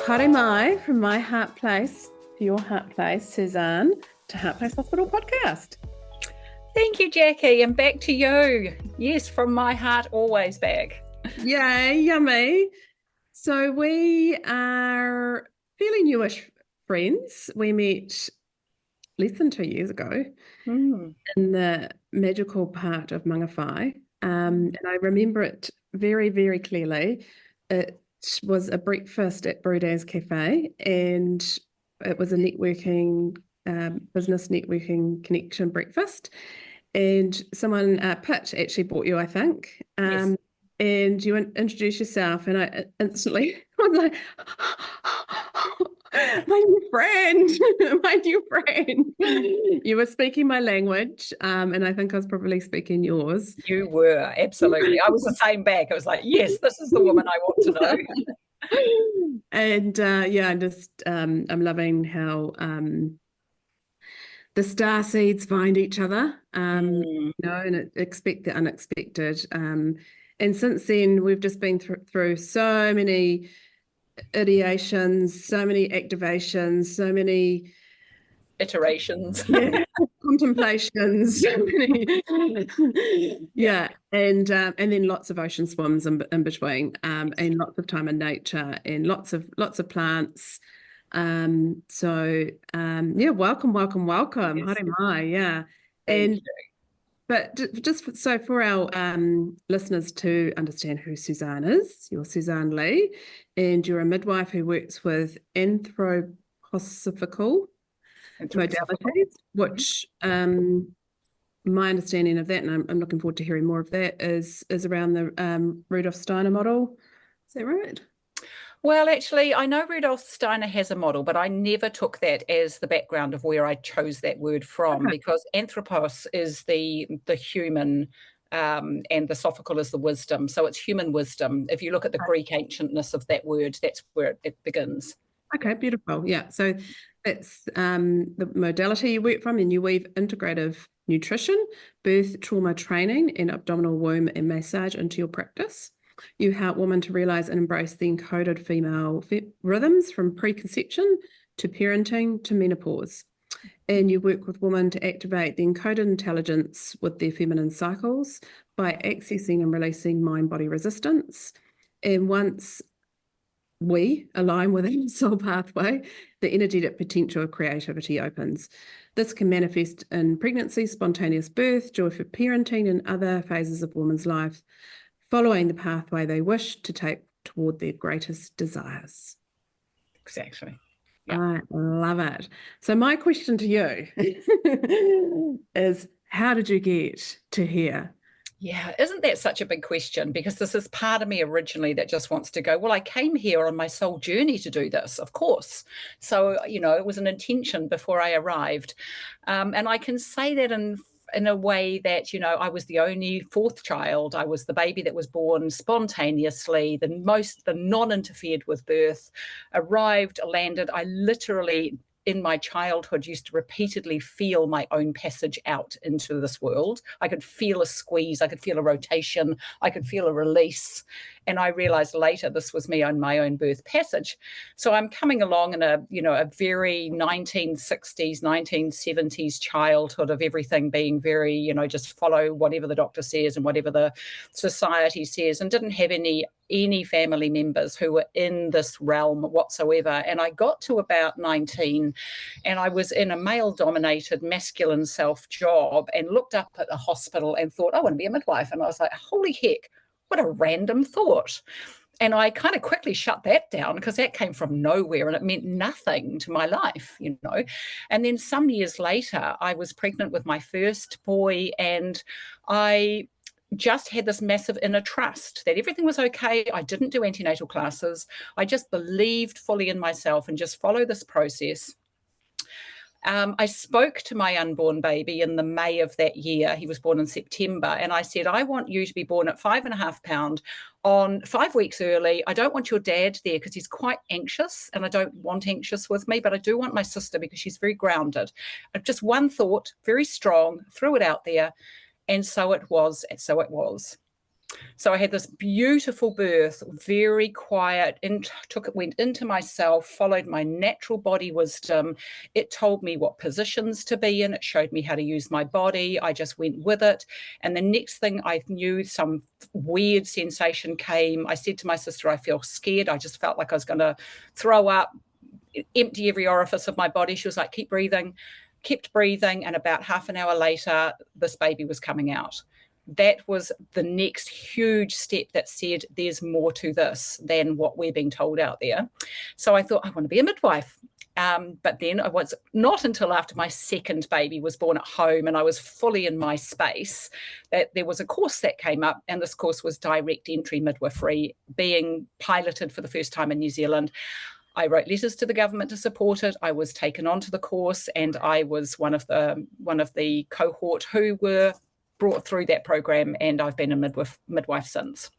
Haere mai from my heart place to your heart place, Suzan, to Heart Place Hospital podcast. Thank you, Jackie, and back to you. Yes, from my heart, always back. Yay, yummy. So we are fairly newish friends. We met less than 2 years ago in the magical part of Mangawhai. And I remember it very, very clearly. It was a breakfast at Brudaz Cafe, and it was a networking, business networking connection breakfast. And someone, Pitt, actually brought you, I think. Yes. And you introduced yourself, and I instantly was like, my new friend, my new friend. You were speaking my language, and I think I was probably speaking yours. You were, absolutely. I was the same back. I was like, yes, this is the woman I want to know. And I'm loving how the star seeds find each other, and expect the unexpected. And since then, we've just been through so many ideations, so many activations, so many iterations, contemplations, so many, and then lots of ocean swims in between, and lots of time in nature, and lots of plants. Welcome. Yes. Haere mai, yeah. Thank And you. But just so for our listeners to understand who Suzan is, you're Suzan Lee, and you're a midwife who works with anthroposophical modalities, which my understanding of that, and I'm looking forward to hearing more of that, is around the Rudolf Steiner model. Is that right? Well, actually, I know Rudolf Steiner has a model, but I never took that as the background of where I chose that word from, because anthropos is the human, and the sophical is the wisdom. So it's human wisdom. If you look at the Greek ancientness of that word, that's where it begins. Okay, beautiful. Yeah, so it's the modality you work from, and you weave integrative nutrition, birth trauma training, and abdominal womb and massage into your practice. You help women to realize and embrace the encoded female rhythms from preconception to parenting to menopause. And you work with women to activate the encoded intelligence with their feminine cycles by accessing and releasing mind-body resistance. And once we align with the soul pathway, the energetic potential of creativity opens. This can manifest in pregnancy, spontaneous birth, joyful parenting, and other phases of women's life, following the pathway they wish to take toward their greatest desires. Exactly. Yeah. I love it. So my question to you is, how did you get to here? Yeah, isn't that such a big question? Because this is part of me originally that just wants to go, well, I came here on my soul journey to do this, of course. So, it was an intention before I arrived. And I can say that in a way that, I was the only fourth child. I was the baby that was born spontaneously, the non-interfered with birth, arrived, landed. I literally, in my childhood, used to repeatedly feel my own passage out into this world. I could feel a squeeze, I could feel a rotation, I could feel a release. And I realized later this was me on my own birth passage. So I'm coming along in a very 1960s, 1970s childhood of everything being very, just follow whatever the doctor says and whatever the society says, and didn't have any family members who were in this realm whatsoever. And I got to about 19 and I was in a male-dominated masculine self job and looked up at a hospital and thought, I want to be a midwife. And I was like, holy heck, what a random thought. And I kind of quickly shut that down because that came from nowhere and it meant nothing to my life, And then some years later, I was pregnant with my first boy, and I just had this massive inner trust that everything was okay. I didn't do antenatal classes. I just believed fully in myself and just follow this process. I spoke to my unborn baby in the May of that year. He was born in September. And I said, I want you to be born at 5.5 pounds on 5 weeks early. I don't want your dad there because he's quite anxious, and I don't want anxious with me, but I do want my sister because she's very grounded. Just one thought, very strong, threw it out there. And so it was. And so it was. So I had this beautiful birth, very quiet, went into myself, followed my natural body wisdom. It told me what positions to be in. It showed me how to use my body. I just went with it. And the next thing I knew, some weird sensation came. I said to my sister, I feel scared. I just felt like I was going to throw up, empty every orifice of my body. She was like, keep breathing, kept breathing. And about half an hour later, this baby was coming out. That was the next huge step that said there's more to this than what we're being told out there. So I thought, I want to be a midwife. But then I was not until after my second baby was born at home and I was fully in my space that there was a course that came up, and this course was direct entry midwifery, being piloted for the first time in New Zealand. I wrote letters to the government to support it. I was taken onto the course, and I was one of the cohort who were brought through that program, and I've been a midwife since.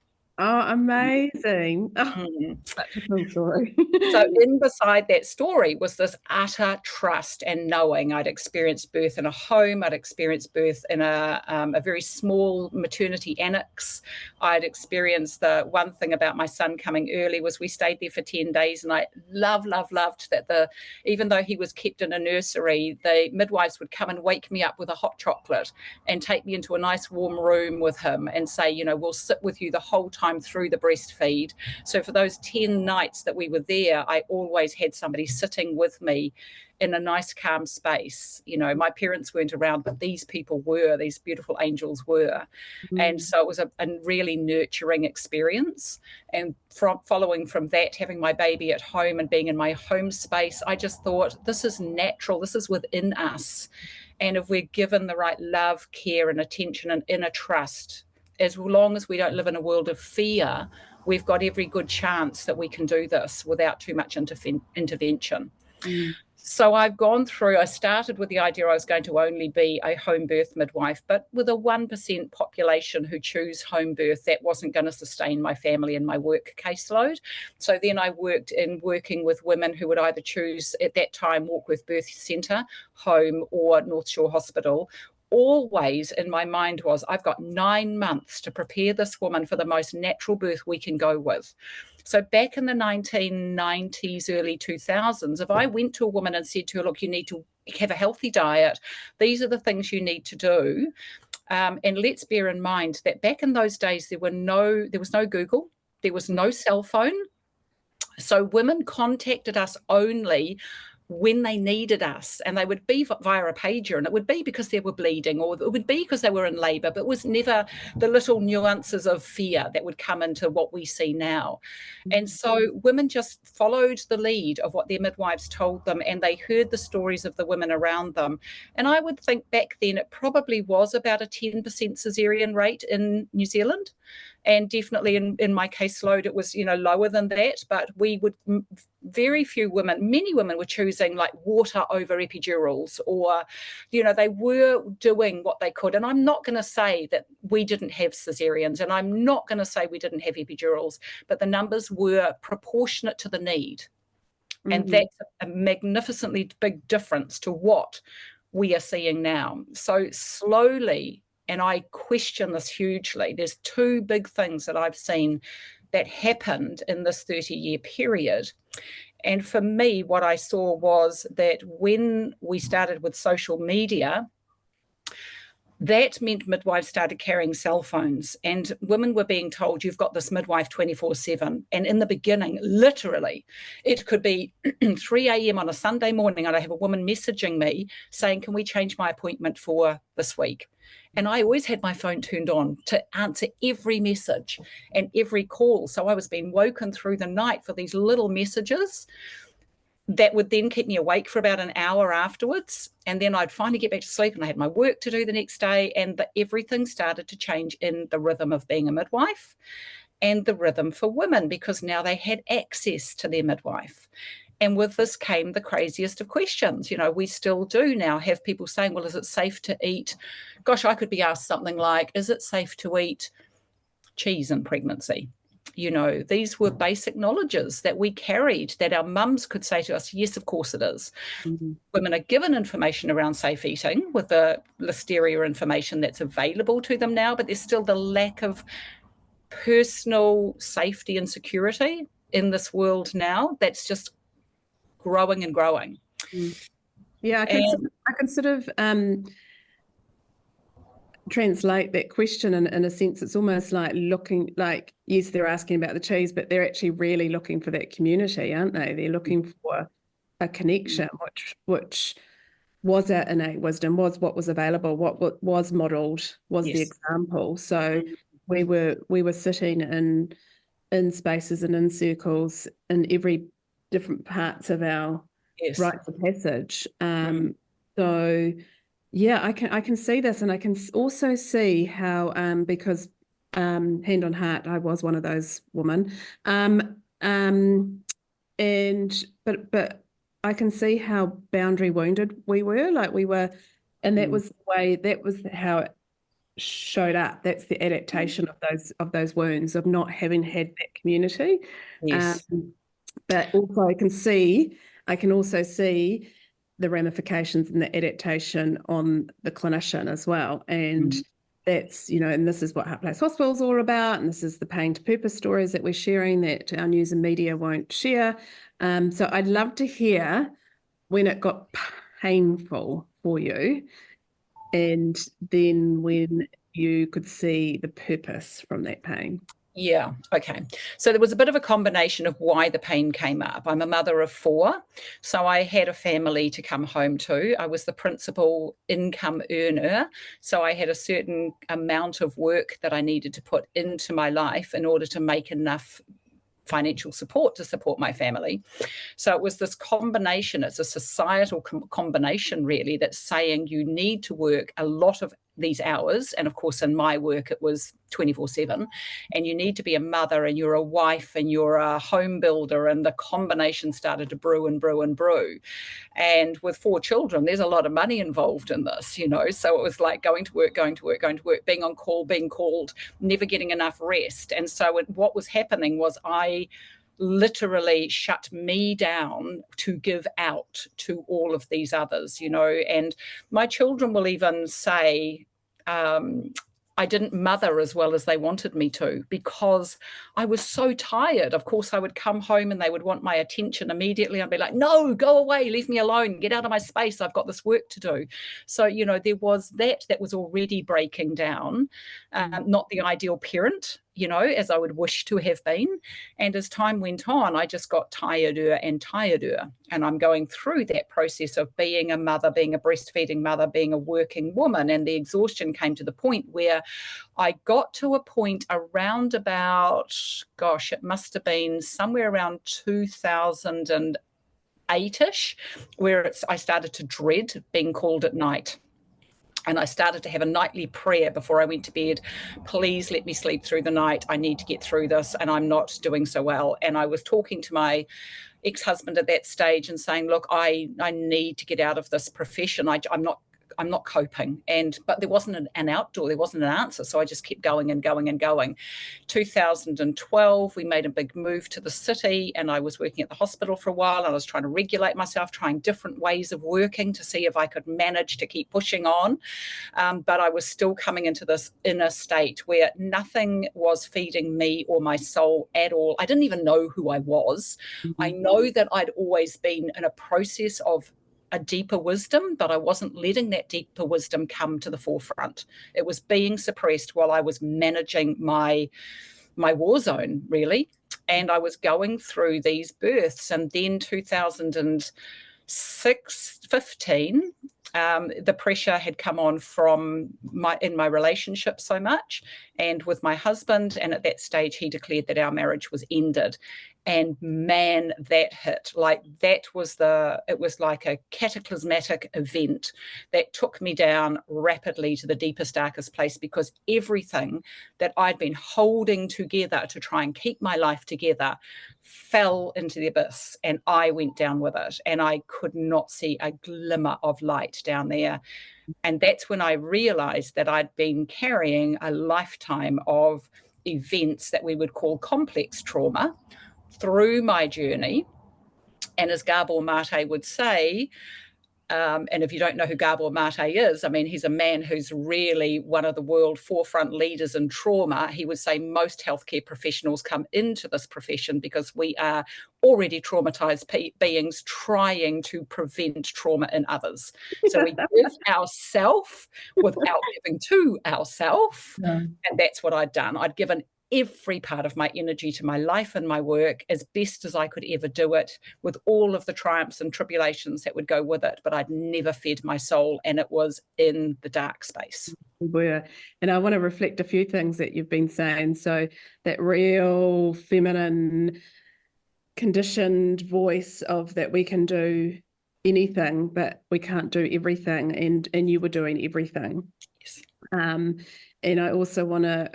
Oh, amazing. Oh, such a cool story. So in beside that story was this utter trust and knowing. I'd experienced birth in a home. I'd experienced birth in a very small maternity annex. I'd experienced the one thing about my son coming early was we stayed there for 10 days, and I loved that even though he was kept in a nursery, the midwives would come and wake me up with a hot chocolate and take me into a nice warm room with him and say, we'll sit with you the whole time through the breastfeed. So for those 10 nights that we were there, I always had somebody sitting with me in a nice calm space. My parents weren't around, but these people were, these beautiful angels were. And so it was a really nurturing experience. And following from that, having my baby at home and being in my home space, I just thought, this is natural, this is within us. And if we're given the right love, care and attention and inner trust, as long as we don't live in a world of fear, we've got every good chance that we can do this without too much intervention. So I started with the idea I was going to only be a home birth midwife, but with a 1% population who choose home birth, that wasn't going to sustain my family and my work caseload. So then I working with women who would either choose, at that time, Warkworth Birth Centre, home, or North Shore Hospital. Always in my mind was, I've got 9 months to prepare this woman for the most natural birth we can go with. So back in the 1990s, early 2000s, if I went to a woman and said to her, look, you need to have a healthy diet, these are the things you need to do. And let's bear in mind that back in those days, there was no Google, there was no cell phone. So women contacted us only when they needed us, and they would be via a pager, and it would be because they were bleeding, or it would be because they were in labour, but it was never the little nuances of fear that would come into what we see now. And so women just followed the lead of what their midwives told them, and they heard the stories of the women around them. And I would think back then it probably was about a 10% caesarean rate in New Zealand. And definitely in my caseload, it was, lower than that. But many women were choosing like water over epidurals, or, they were doing what they could. And I'm not going to say that we didn't have caesareans, and I'm not going to say we didn't have epidurals, but the numbers were proportionate to the need. And that's a magnificently big difference to what we are seeing now. So slowly, and I question this hugely, there's two big things that I've seen that happened in this 30-year period. And for me, what I saw was that when we started with social media, that meant midwives started carrying cell phones, and women were being told, you've got this midwife 24/7. And in the beginning, literally, it could be 3 a.m. on a Sunday morning, and I have a woman messaging me saying, can we change my appointment for this week? And I always had my phone turned on to answer every message and every call. So I was being woken through the night for these little messages that would then keep me awake for about an hour afterwards. And then I'd finally get back to sleep, and I had my work to do the next day. And everything started to change in the rhythm of being a midwife and the rhythm for women, because now they had access to their midwife. And with this came the craziest of questions. We still do now have people saying, well, is it safe to eat? Gosh, I could be asked something like, is it safe to eat cheese in pregnancy? These were basic knowledges that we carried, that our mums could say to us, yes, of course it is. Women are given information around safe eating with the Listeria information that's available to them now, but there's still the lack of personal safety and security in this world now that's just growing and growing. Yeah, I can sort of translate that question in a sense. It's almost like looking like, yes, they're asking about the cheese, but they're actually really looking for that community, aren't they? They're looking for a connection, which was our innate wisdom, was what was available, what was modeled, was the example. So we were sitting in spaces and in circles in every different parts of our rites of passage. So yeah, I can see this, and I can also see how because hand on heart, I was one of those women. And but I can see how boundary wounded we were, like we were, and that was the way, that was how it showed up. That's the adaptation of those wounds, of not having had that community. But also I can also see the ramifications and the adaptation on the clinician as well. And that's, and this is what Heart Place Hospital is all about, and this is the pain to purpose stories that we're sharing that our news and media won't share. So I'd love to hear when it got painful for you, and then when you could see the purpose from that pain. Yeah. Okay. So there was a bit of a combination of why the pain came up. I'm a mother of 4, so I had a family to come home to. I was the principal income earner, so I had a certain amount of work that I needed to put into my life in order to make enough financial support to support my family. So it was this combination, it's a societal combination really, that's saying you need to work a lot of these hours. And of course, in my work, it was 24/7. And you need to be a mother, and you're a wife, and you're a home builder. And the combination started to brew and brew and brew. And with 4 children, there's a lot of money involved in this, So it was like going to work, being on call, being called, never getting enough rest. And so what was happening was I literally shut me down to give out to all of these others, and my children will even say, I didn't mother as well as they wanted me to because I was so tired. Of course, I would come home and they would want my attention immediately. I'd be like, no, go away, leave me alone, get out of my space. I've got this work to do. So, there was that was already breaking down, not the ideal parent, as I would wish to have been. And as time went on, I just got tireder and tireder. And I'm going through that process of being a mother, being a breastfeeding mother, being a working woman. And the exhaustion came to the point where I got to a point around about, it must have been somewhere around 2008-ish, where I started to dread being called at night. And I started to have a nightly prayer before I went to bed. Please let me sleep through the night. I need to get through this, and I'm not doing so well. And I was talking to my ex-husband at that stage and saying, look, I need to get out of this profession. I'm not coping. But there wasn't an outdoor, there wasn't an answer. So I just kept going and going and going. 2012, we made a big move to the city, and I was working at the hospital for a while, and I was trying to regulate myself, trying different ways of working to see if I could manage to keep pushing on. But I was still coming into this inner state where nothing was feeding me or my soul at all. I didn't even know who I was. I know that I'd always been in a process of a deeper wisdom, but I wasn't letting that deeper wisdom come to the forefront. It was being suppressed while I was managing my war zone, really. And I was going through these births. And then 2015, the pressure had come on from in my relationship so much, and with my husband. And at that stage, he declared that our marriage was ended. And man, that hit. It was like a cataclysmatic event that took me down rapidly to the deepest, darkest place, because everything that I'd been holding together to try and keep my life together fell into the abyss, and I went down with it, and I could not see a glimmer of light down there. And that's when I realized that I'd been carrying a lifetime of events that we would call complex trauma through my journey. And as Gabor Mate would say, And if you don't know who Gabor Mate is, I mean, he's a man who's really one of the world forefront leaders in trauma. He would say most healthcare professionals come into this profession because we are already traumatized beings trying to prevent trauma in others. So we give ourselves without giving to ourselves. Yeah. And that's what I'd done. I'd given every part of my energy to my life and my work as best as I could ever do it, with all of the triumphs and tribulations that would go with it. But I'd never fed my soul, and it was in the dark space. Were. And I want to reflect a few things that you've been saying. So that real feminine conditioned voice of that we can do anything, but we can't do everything. And you were doing everything. Yes. And I also want to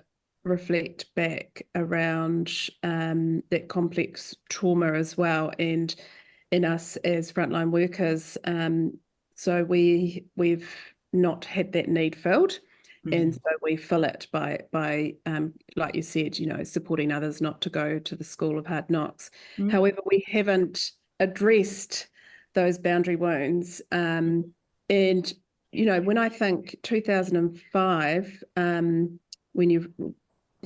reflect back around that complex trauma as well, and in us as frontline workers. So we've not had that need filled. And so we fill it by like you said, supporting others not to go to the school of hard knocks. However, we haven't addressed those boundary wounds. And, when I think 2005, when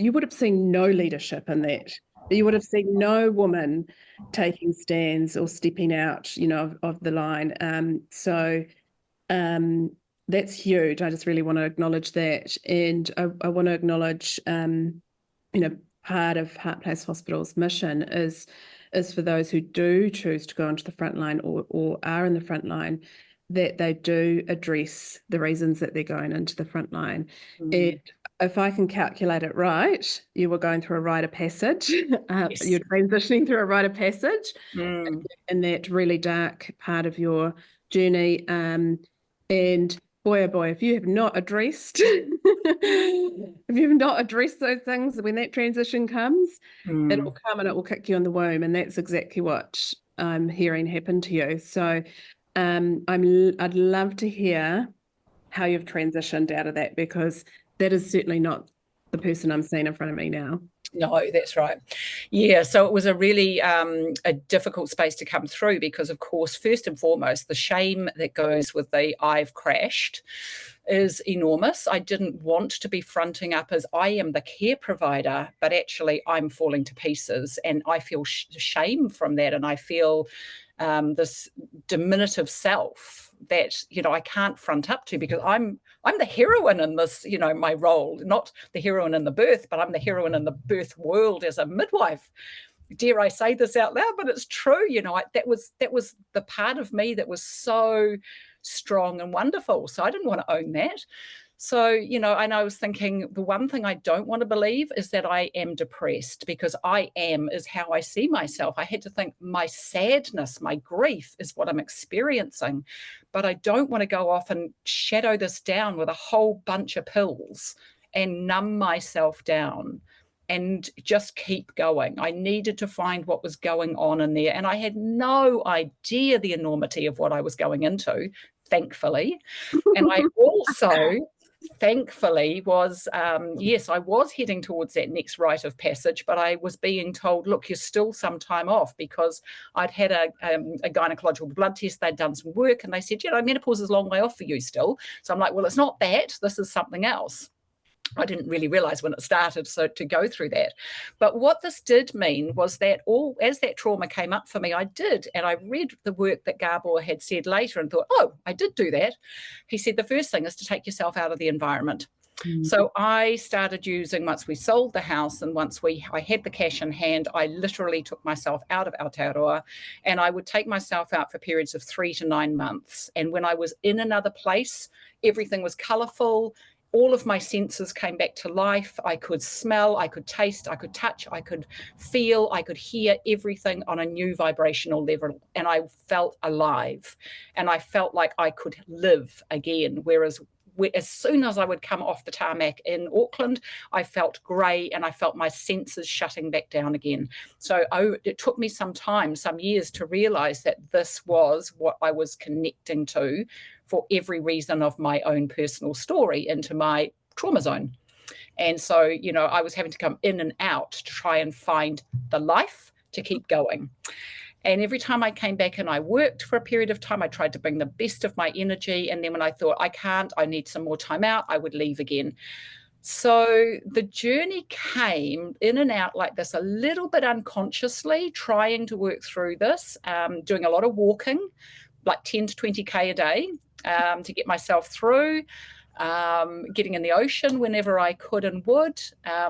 you would have seen no leadership in that. You would have seen no woman taking stands or stepping out, of the line. So that's huge. I just really want to acknowledge that. And I want to acknowledge, part of Heart Place Hospital's mission is for those who do choose to go into the front line or are in the front line, that they do address the reasons that they're going into the front line. And if I can calculate it right, you were going through a rite of passage. Yes. You're transitioning through a rite of passage in that really dark part of your journey. And boy, oh boy, if you have not addressed those things, when that transition comes, it'll come and it will kick you in the womb. And that's exactly what I'm hearing happen to you. So I'd love to hear how you've transitioned out of that, because that is certainly not the person I'm seeing in front of me now. No, that's right. Yeah, so it was a really a difficult space to come through, because, of course, first and foremost, the shame that goes with the I've crashed is enormous. I didn't want to be fronting up as I am the care provider, but actually I'm falling to pieces, and I feel shame from that, and I feel this diminutive self that I can't front up to, because I'm the heroine in this, my role, not the heroine in the birth, but I'm the heroine in the birth world as a midwife. Dare I say this out loud, but it's true. That was the part of me that was so strong and wonderful. So I didn't want to own that. So, and I was thinking, the one thing I don't want to believe is that I am depressed, because I am is how I see myself. I had to think my sadness, my grief is what I'm experiencing, but I don't want to go off and shadow this down with a whole bunch of pills and numb myself down and just keep going. I needed to find what was going on in there, and I had no idea the enormity of what I was going into, thankfully. And I also thankfully was, yes, I was heading towards that next rite of passage, but I was being told, look, you're still some time off, because I'd had a gynecological blood test. They'd done some work, and they said, menopause is a long way off for you still. So I'm like, well, it's not that, this is something else. I didn't really realize when it started, so to go through that. But what this did mean was that as that trauma came up for me, I did. And I read the work that Gabor had said later and thought, oh, I did do that. He said the first thing is to take yourself out of the environment. So I started using, once we sold the house and once I had the cash in hand, I literally took myself out of Aotearoa, and I would take myself out for periods of 3 to 9 months. And when I was in another place, everything was colourful. All of my senses came back to life. I could smell, I could taste, I could touch, I could feel, I could hear everything on a new vibrational level. And I felt alive, and I felt like I could live again. Whereas as soon as I would come off the tarmac in Auckland, I felt grey, and I felt my senses shutting back down again. So it took me some time, some years, to realise that this was what I was connecting to for every reason of my own personal story into my trauma zone. And so, I was having to come in and out to try and find the life to keep going. And every time I came back and I worked for a period of time, I tried to bring the best of my energy. And then when I thought, I can't, I need some more time out, I would leave again. So the journey came in and out like this, a little bit unconsciously, trying to work through this, doing a lot of walking, like 10 to 20K a day, to get myself through. Getting in the ocean whenever I could and would,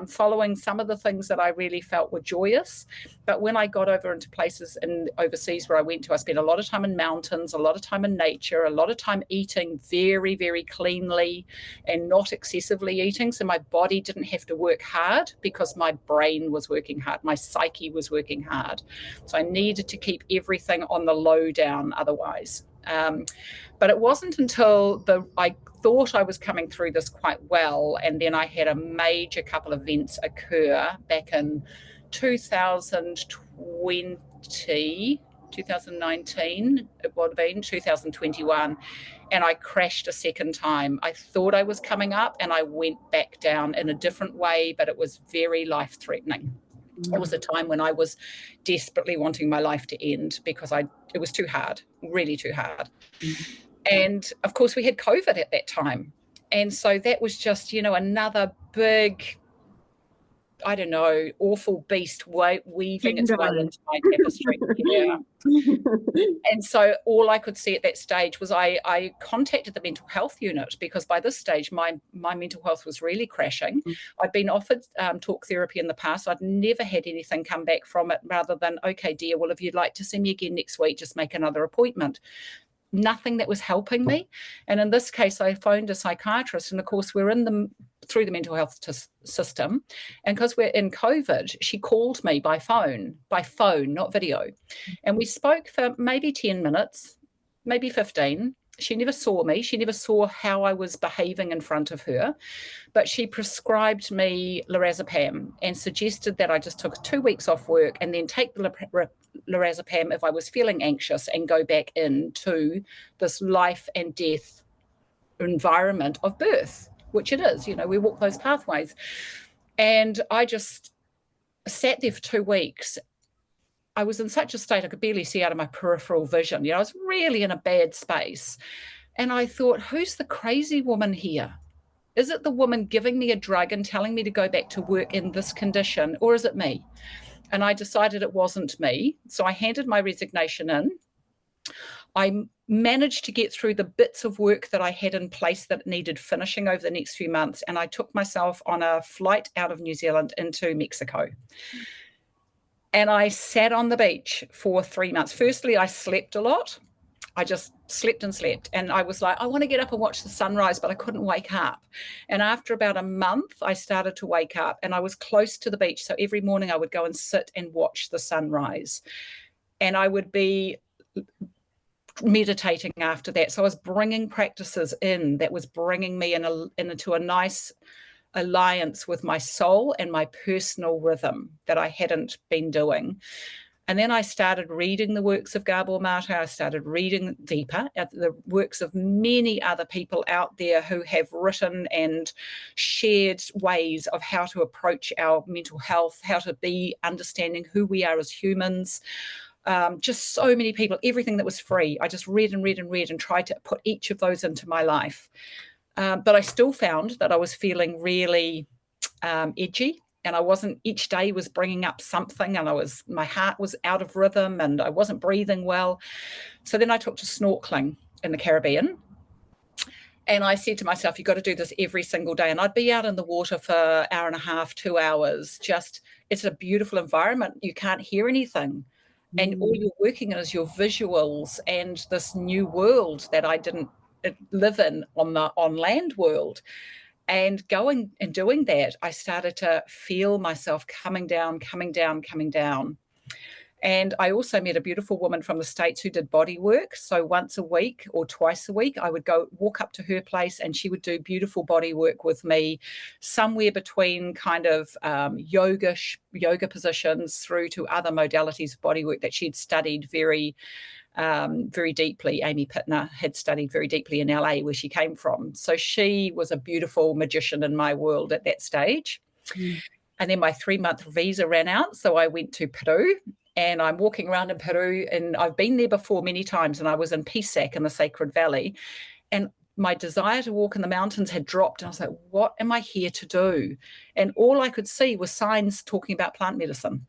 following some of the things that I really felt were joyous. But when I got over into places and overseas where I went to, I spent a lot of time in mountains, a lot of time in nature, a lot of time eating very, very cleanly and not excessively eating. So my body didn't have to work hard because my brain was working hard. My psyche was working hard. So I needed to keep everything on the low down otherwise. But it wasn't until I thought I was coming through this quite well, and then I had a major couple of events occur back in 2020, 2019, it would have been 2021, and I crashed a second time. I thought I was coming up and I went back down in a different way, but it was very life-threatening. It was a time when I was desperately wanting my life to end because it was too hard, really too hard. And of course, we had COVID at that time. And so that was just, another big, I don't know, awful beast weaving its way into my tapestry. Yeah. And so all I could see at that stage was I contacted the mental health unit, because by this stage, my mental health was really crashing. I'd been offered talk therapy in the past. I'd never had anything come back from it, rather than, okay, dear, well, if you'd like to see me again next week, just make another appointment. Nothing that was helping me. And in this case, I phoned a psychiatrist, and of course we're through the mental health system, and because we're in COVID, she called me by phone, not video, and we spoke for maybe 10 minutes, maybe 15. She never saw me. She never saw how I was behaving in front of her, but she prescribed me lorazepam and suggested that I just took 2 weeks off work and then take the lorazepam if I was feeling anxious, and go back into this life and death environment of birth, which it is. We walk those pathways. And I just sat there for 2 weeks. I was in such a state I could barely see out of my peripheral vision. I was really in a bad space. And I thought, who's the crazy woman here? Is it the woman giving me a drug and telling me to go back to work in this condition, or is it me? And I decided it wasn't me. So I handed my resignation in. I managed to get through the bits of work that I had in place that needed finishing over the next few months. And I took myself on a flight out of New Zealand into Mexico. And I sat on the beach for 3 months. Firstly, I slept a lot. I just slept and slept. And I was like, I want to get up and watch the sunrise, but I couldn't wake up. And after about a month, I started to wake up, and I was close to the beach. So every morning I would go and sit and watch the sunrise. And I would be meditating after that. So I was bringing practices in that was bringing me into a nice alliance with my soul and my personal rhythm that I hadn't been doing. And then I started reading the works of Gabor Mate. I started reading deeper at the works of many other people out there who have written and shared ways of how to approach our mental health, how to be understanding who we are as humans. Just so many people, everything that was free. I just read and read and read and tried to put each of those into my life. But I still found that I was feeling really edgy, and I wasn't, each day was bringing up something, and my heart was out of rhythm, and I wasn't breathing well. So then I took to snorkeling in the Caribbean, and I said to myself, you've got to do this every single day. And I'd be out in the water for an hour and a half, 2 hours. It's a beautiful environment. You can't hear anything. And all you're working in is your visuals and this new world that I didn't live in on land world. And going and doing that, I started to feel myself coming down. And I also met a beautiful woman from the States who did body work. So once a week or twice a week, I would go walk up to her place, and she would do beautiful body work with me, somewhere between kind of yoga positions through to other modalities of body work that she'd studied very deeply. Amy Pittner had studied very deeply in LA, where she came from. So she was a beautiful magician in my world at that stage. And then my 3-month visa ran out, so I went to Peru. and I'm walking around in Peru, and I've been there before many times, and I was in Pisac in the Sacred Valley, and my desire to walk in the mountains had dropped, and I was like, what am I here to do? And all I could see was signs talking about plant medicine.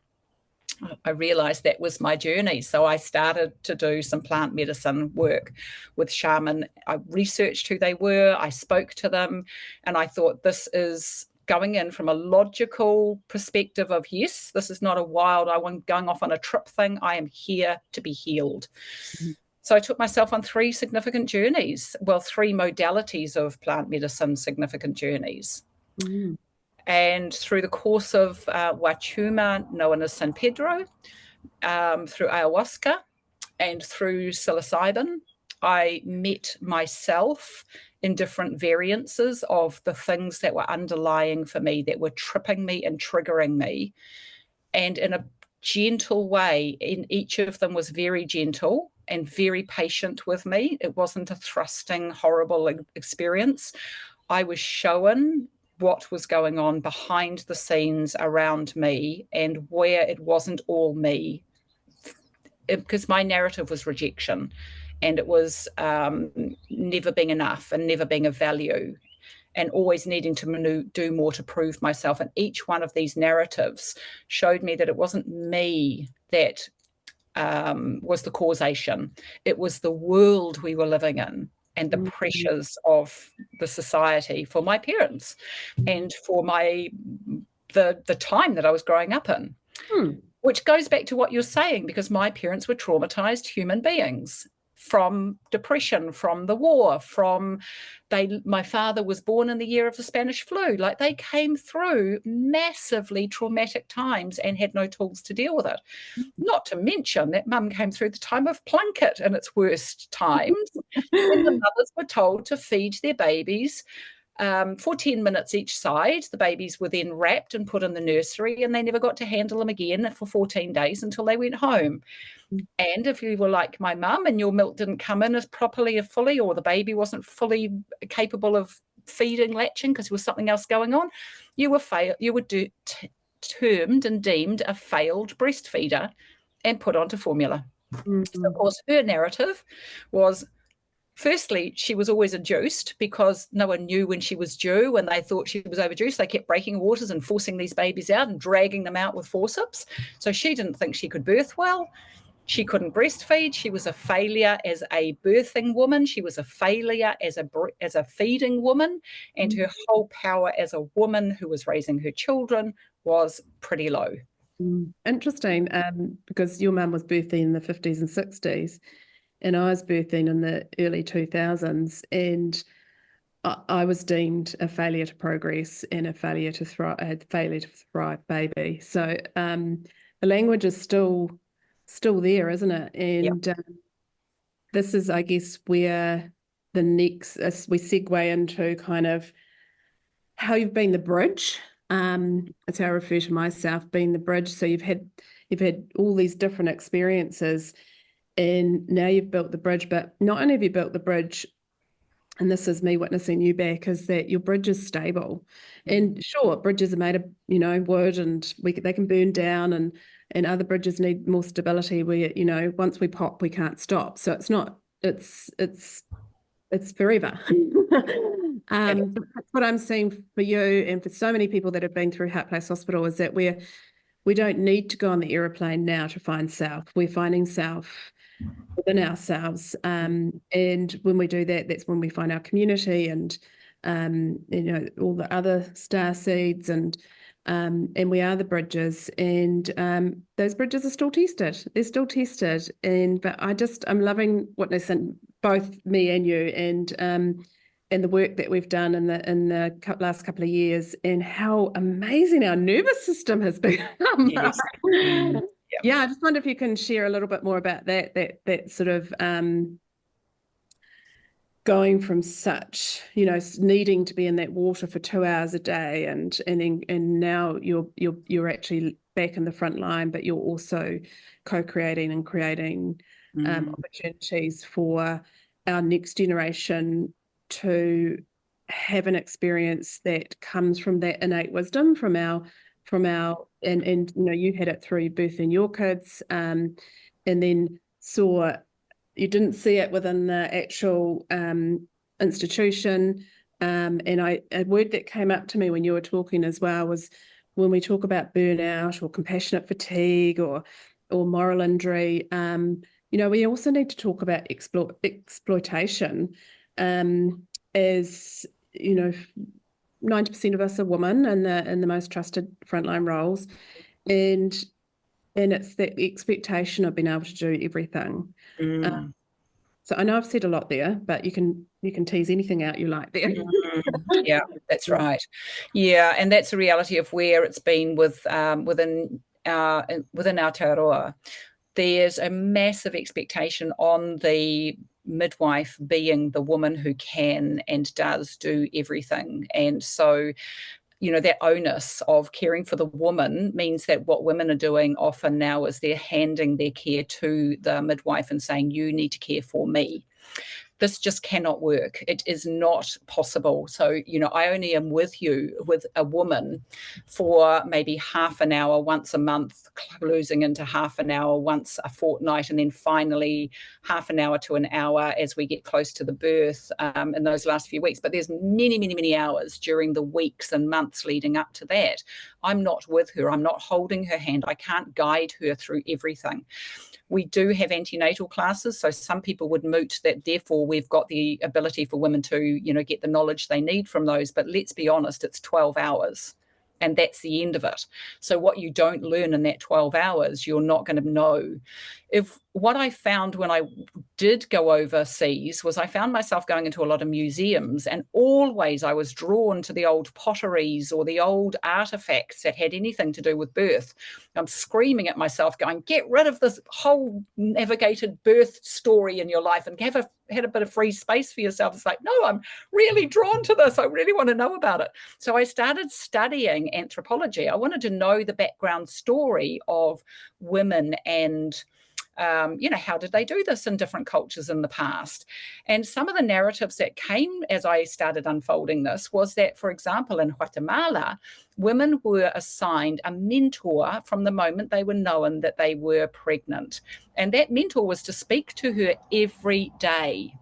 I realized that was my journey. So I started to do some plant medicine work with shaman. I researched who they were, I spoke to them, and I thought, this is going in from a logical perspective of, yes, this is not a wild, I want going off on a trip thing. I am here to be healed. Mhm. So I took myself on 3 significant journeys, well, 3 modalities of plant medicine significant journeys. Mm. And through the course of Wachuma, known as San Pedro, through ayahuasca and through psilocybin, I met myself in different variances of the things that were underlying for me, that were tripping me and triggering me. And in a gentle way, in each of them was very gentle and very patient with me. It wasn't a thrusting, horrible experience. I was shown what was going on behind the scenes around me, and where it wasn't all me, because my narrative was rejection, and it was never being enough and never being of value, and always needing to do more to prove myself. And each one of these narratives showed me that it wasn't me that was the causation. It was the world we were living in, and the pressures of the society for my parents and for the time that I was growing up in. Which goes back to what you're saying, because my parents were traumatized human beings from depression, from the war, my father was born in the year of the Spanish flu. Like, they came through massively traumatic times and had no tools to deal with it. Not to mention that mum came through the time of Plunkett in its worst times, when the mothers were told to feed their babies for 10 minutes each side. The babies were then wrapped and put in the nursery, and they never got to handle them again for 14 days until they went home. And if you were like my mum and your milk didn't come in as properly or fully, or the baby wasn't fully capable of feeding, latching, because there was something else going on, you were termed and deemed a failed breastfeeder and put onto formula. So, of course, her narrative was, firstly, she was always induced, because no one knew when she was due, and they thought she was overduced. They kept breaking waters and forcing these babies out and dragging them out with forceps. So she didn't think she could birth well. She couldn't breastfeed. She was a failure as a birthing woman. She was a failure as a feeding woman. And her whole power as a woman who was raising her children was pretty low. Interesting, because your mum was birthing in the 50s and 60s, and I was birthing in the early 2000s, and I was deemed a failure to progress and a failure to thrive baby. So the language is still there, isn't it? And this is, I guess, where the next, as we segue into kind of how you've been the bridge. That's how I refer to myself, being the bridge. So you've had all these different experiences, and now you've built the bridge. But not only have you built the bridge, and this is me witnessing you back, is that your bridge is stable. And sure, bridges are made of, wood, and they can burn down, and other bridges need more stability where, once we pop, we can't stop. So it's forever. That's what I'm seeing for you and for so many people that have been through Heart Place Hospital, is that we don't need to go on the aeroplane now to find self. We're finding self within ourselves. And when we do that, that's when we find our community and, all the other star seeds, and we are the bridges, and those bridges are still tested. They're still tested. But I'm loving witnessing both me and you, and the work that we've done in the last couple of years, and how amazing our nervous system has become. Yes. Yeah, I just wonder if you can share a little bit more about that sort of going from such, needing to be in that water for 2 hours a day, and now you're actually back in the front line, but you're also co-creating and creating opportunities for our next generation to have an experience that comes from that innate wisdom from our and you had it through birthing your kids, and then you didn't see it within the actual institution. And a word that came up to me when you were talking as well was when we talk about burnout or compassionate fatigue or moral injury. We also need to talk about exploitation, as 90% of us are women in the most trusted frontline roles, and it's that expectation of being able to do everything. So I know I've said a lot there, but you can tease anything out you like there. Yeah, that's right. Yeah, and that's the reality of where it's been within our Aotearoa. There's a massive expectation on the midwife being the woman who can and does do everything. And so, that onus of caring for the woman means that what women are doing often now is they're handing their care to the midwife and saying, you need to care for me. This just cannot work. It is not possible. So, I only am with a woman for maybe half an hour once a month, losing into half an hour once a fortnight, and then finally half an hour to an hour as we get close to the birth in those last few weeks. But there's many, many, many hours during the weeks and months leading up to that. I'm not with her. I'm not holding her hand. I can't guide her through everything. We do have antenatal classes, so some people would moot that therefore we've got the ability for women to, get the knowledge they need from those. But let's be honest, it's 12 hours. And that's the end of it. So what you don't learn in that 12 hours, you're not going to know. What I found when I did go overseas was I found myself going into a lot of museums, and always I was drawn to the old potteries or the old artifacts that had anything to do with birth. I'm screaming at myself going, get rid of this whole navigated birth story in your life and had a bit of free space for yourself. It's like, no, I'm really drawn to this. I really want to know about it. So I started studying anthropology. I wanted to know the background story of women and how did they do this in different cultures in the past? And some of the narratives that came as I started unfolding this was that, for example, in Guatemala, women were assigned a mentor from the moment they were known that they were pregnant. And that mentor was to speak to her every day.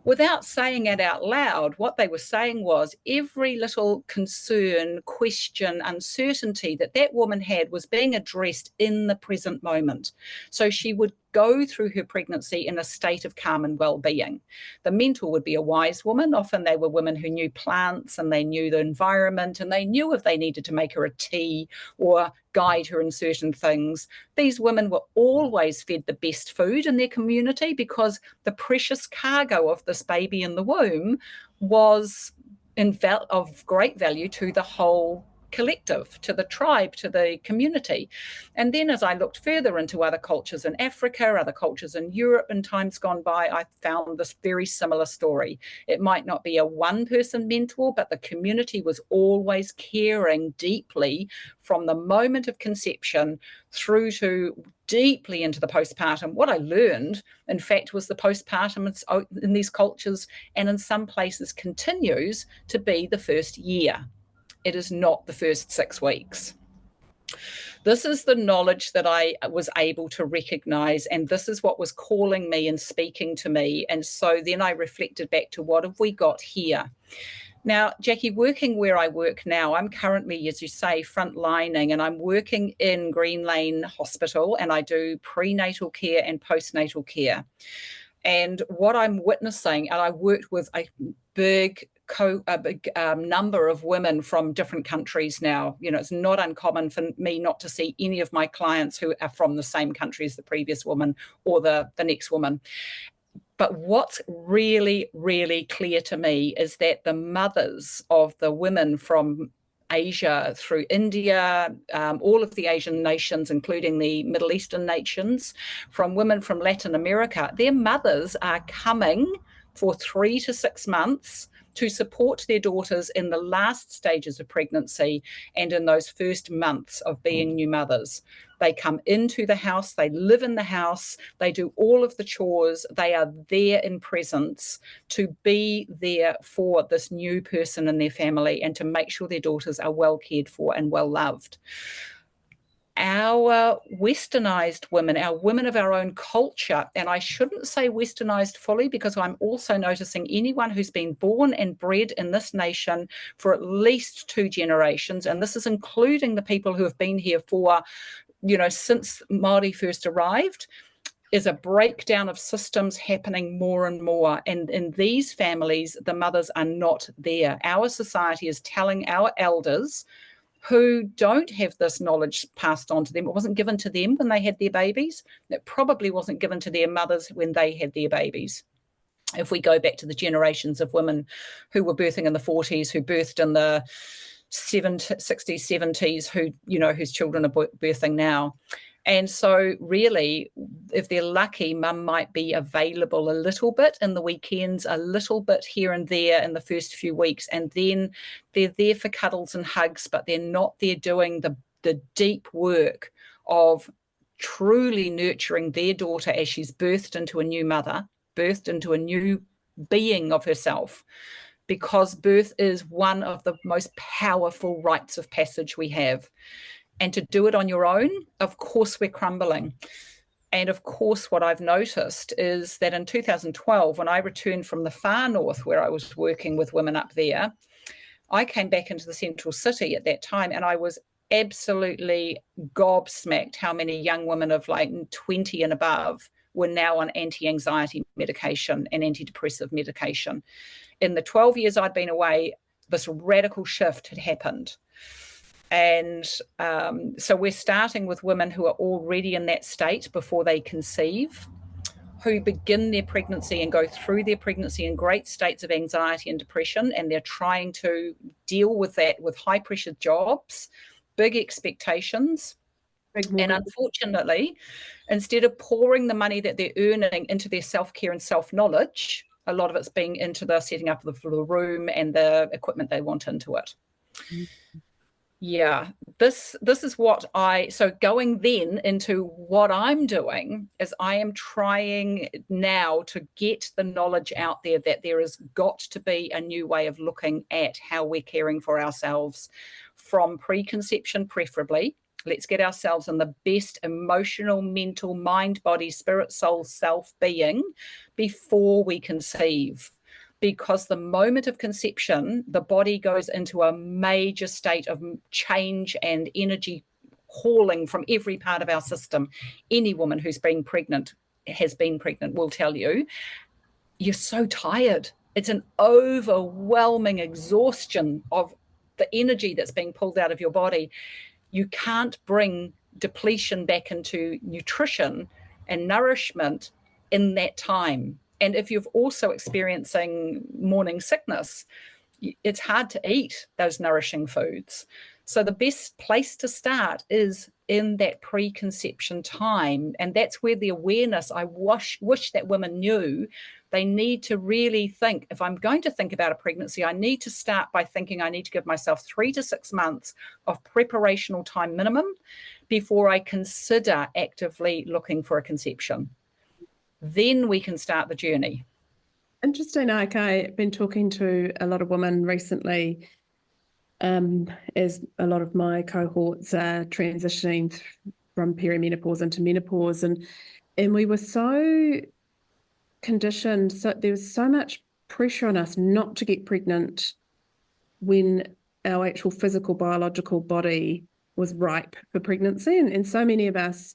Without saying it out loud, what they were saying was every little concern, question, uncertainty that woman had was being addressed in the present moment. So she would go through her pregnancy in a state of calm and well-being. The mentor would be a wise woman. Often they were women who knew plants and they knew the environment and they knew if they needed to make her a tea or guide her in certain things. These women were always fed the best food in their community because the precious cargo of this baby in the womb was of great value to the whole collective, to the tribe, to the community. And then as I looked further into other cultures in Africa, other cultures in Europe in times gone by, I found this very similar story. It might not be a one-person mentor, but the community was always caring deeply from the moment of conception through to deeply into the postpartum. What I learned, in fact, was the postpartum in these cultures and in some places continues to be the first year. It is not the first 6 weeks. This is the knowledge that I was able to recognize, and this is what was calling me and speaking to me. And so then I reflected back to what have we got here? Now, Jackie, working where I work now, I'm currently, as you say, frontlining, and I'm working in Green Lane Hospital, and I do prenatal care and postnatal care. And what I'm witnessing, and I worked with a big number of women from different countries now. It's not uncommon for me not to see any of my clients who are from the same country as the previous woman or the next woman. But what's really, really clear to me is that the mothers of the women from Asia through India, all of the Asian nations, including the Middle Eastern nations, from women from Latin America, their mothers are coming for 3 to 6 months to support their daughters in the last stages of pregnancy and in those first months of being new mothers. They come into the house, they live in the house, they do all of the chores, they are there in presence to be there for this new person in their family and to make sure their daughters are well cared for and well loved. Our westernized women, our women of our own culture, and I shouldn't say westernized fully because I'm also noticing anyone who's been born and bred in this nation for at least 2 generations, and this is including the people who have been here for, since Māori first arrived, is a breakdown of systems happening more and more. And in these families, the mothers are not there. Our society is telling our elders who don't have this knowledge passed on to them. It wasn't given to them when they had their babies. It probably wasn't given to their mothers when they had their babies. If we go back to the generations of women who were birthing in the 40s, who birthed in the 60s, 70s, whose children are birthing now. And so really, if they're lucky, mum might be available a little bit in the weekends, a little bit here and there in the first few weeks. And then they're there for cuddles and hugs, but they're not there doing the deep work of truly nurturing their daughter as she's birthed into a new mother, birthed into a new being of herself. Because birth is one of the most powerful rites of passage we have. And to do it on your own, of course, we're crumbling. And of course, what I've noticed is that in 2012, when I returned from the far north where I was working with women up there, I came back into the central city at that time, and I was absolutely gobsmacked how many young women of like 20 and above were now on anti-anxiety medication and antidepressive medication. In the 12 years I'd been away, this radical shift had happened. And so we're starting with women who are already in that state before they conceive, who begin their pregnancy and go through their pregnancy in great states of anxiety and depression, and they're trying to deal with that with high-pressure jobs, big expectations. And unfortunately, instead of pouring the money that they're earning into their self-care and self-knowledge, a lot of it's being into the setting up of the room and the equipment they want into it. Mm-hmm. Yeah, this is what so going then into what I'm doing is I am trying now to get the knowledge out there that there has got to be a new way of looking at how we're caring for ourselves from preconception, preferably. Let's get ourselves in the best emotional, mental, mind, body, spirit, soul, self being before we conceive. Because the moment of conception, the body goes into a major state of change and energy hauling from every part of our system. Any woman who's has been pregnant will tell you, you're so tired. It's an overwhelming exhaustion of the energy that's being pulled out of your body. You can't bring depletion back into nutrition and nourishment in that time. And if you're also experiencing morning sickness, it's hard to eat those nourishing foods. So the best place to start is in that preconception time. And that's where the awareness, I wish that women knew, they need to really think, if I'm going to think about a pregnancy, I need to start by thinking I need to give myself 3 to 6 months of preparational time minimum before I consider actively looking for a conception. Then we can start the journey. Interesting. Like I've been talking to a lot of women recently, as a lot of my cohorts are transitioning from perimenopause into menopause, and we were so conditioned, so there was so much pressure on us not to get pregnant when our actual physical biological body was ripe for pregnancy, and so many of us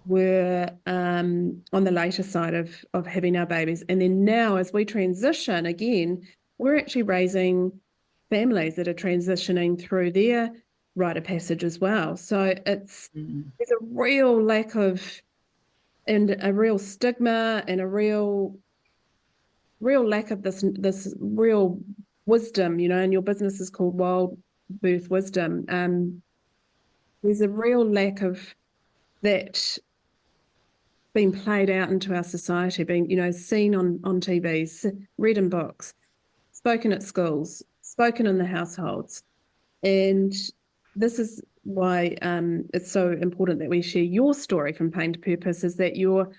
were on the later side of having our babies. And then now as we transition again, we're actually raising families that are transitioning through their rite of passage as well. So there's a real lack of, and a real stigma and a real lack of this real wisdom, and your business is called Wild Birth Wisdom. There's a real lack of that being played out into our society, being, seen on TVs, read in books. spoken at schools, spoken in the households. And this is why it's so important that we share your story from pain to purpose, is that you've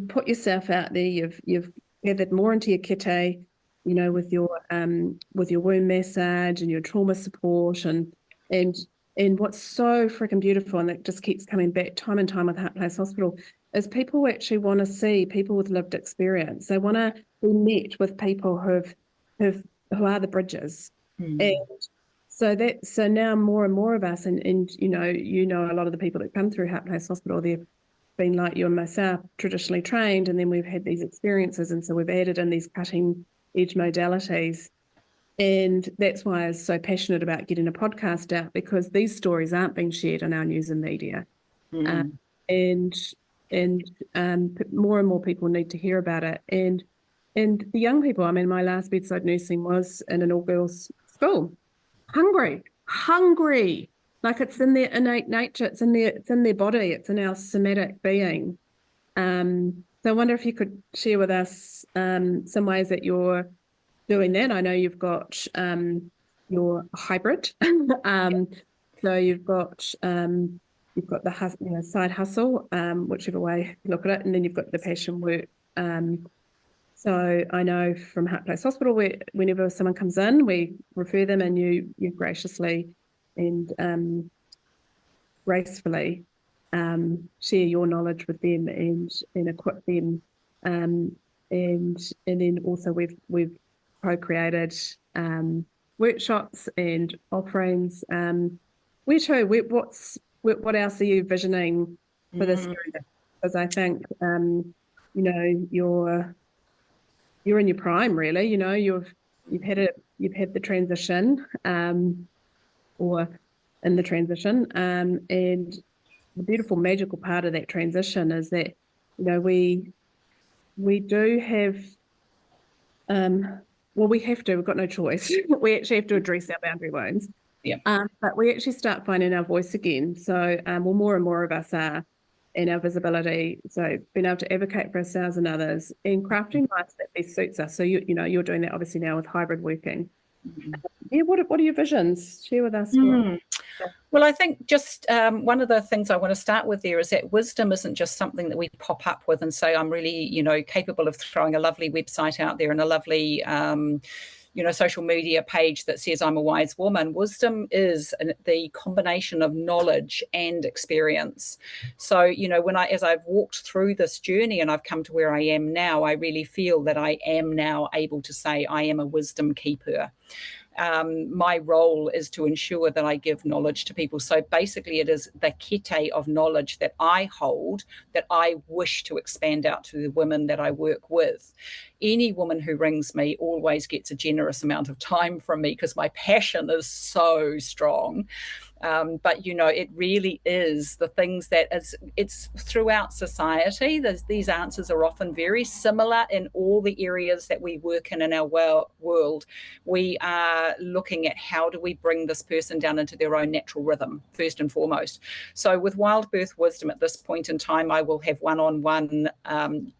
put yourself out there, you've gathered more into your kite, you know, with your womb massage and your trauma support and what's so freaking beautiful, and that just keeps coming back time and time with Heart Place Hospital, is people actually want to see people with lived experience. They want to be met with people who are the bridges. And so now more and more of us, and you know a lot of the people that come through Heart Place Hospital, they've been like you and myself, traditionally trained, and then we've had these experiences, and so we've added in these cutting edge modalities. And that's why I was so passionate about getting a podcast out, because these stories aren't being shared in our news and media. And more and more people need to hear about it. And the young people, I mean, my last bedside nursing was in an all-girls school. Hungry, like it's in their innate nature, it's in their body, it's in our somatic being. So I wonder if you could share with us some ways that you're doing that. I know you've got your hybrid, so you've got the side hustle, whichever way you look at it, and then you've got the passion work. So I know from Heart Place Hospital, whenever someone comes in, we refer them, and you graciously and gracefully share your knowledge with them and equip them. And then also we've co-created workshops and offerings. What else are you visioning for this area? Because I think you're in your prime, really. You know, you've had the transition, or in the transition, and the beautiful magical part of that transition is that, you know, we do have we've got no choice. We actually have to address our boundary wounds. But we actually start finding our voice again. So more and more of us are, in our visibility. So being able to advocate for ourselves and others, and crafting life that best suits us. So you're doing that obviously now with hybrid working. What are your visions? Share with us. Well, I think just one of the things I want to start with there is that wisdom isn't just something that we pop up with and say, I'm really, capable of throwing a lovely website out there and a lovely, social media page that says I'm a wise woman. Wisdom is the combination of knowledge and experience. So, as I've walked through this journey and I've come to where I am now, I really feel that I am now able to say I am a wisdom keeper. My role is to ensure that I give knowledge to people. So basically it is the kete of knowledge that I hold that I wish to expand out to the women that I work with. Any woman who rings me always gets a generous amount of time from me because my passion is so strong. But, it really is the things that it's throughout society. These answers are often very similar in all the areas that we work in our world. We are looking at how do we bring this person down into their own natural rhythm, first and foremost. So with Wild Birth Wisdom at this point in time, I will have one-on-one,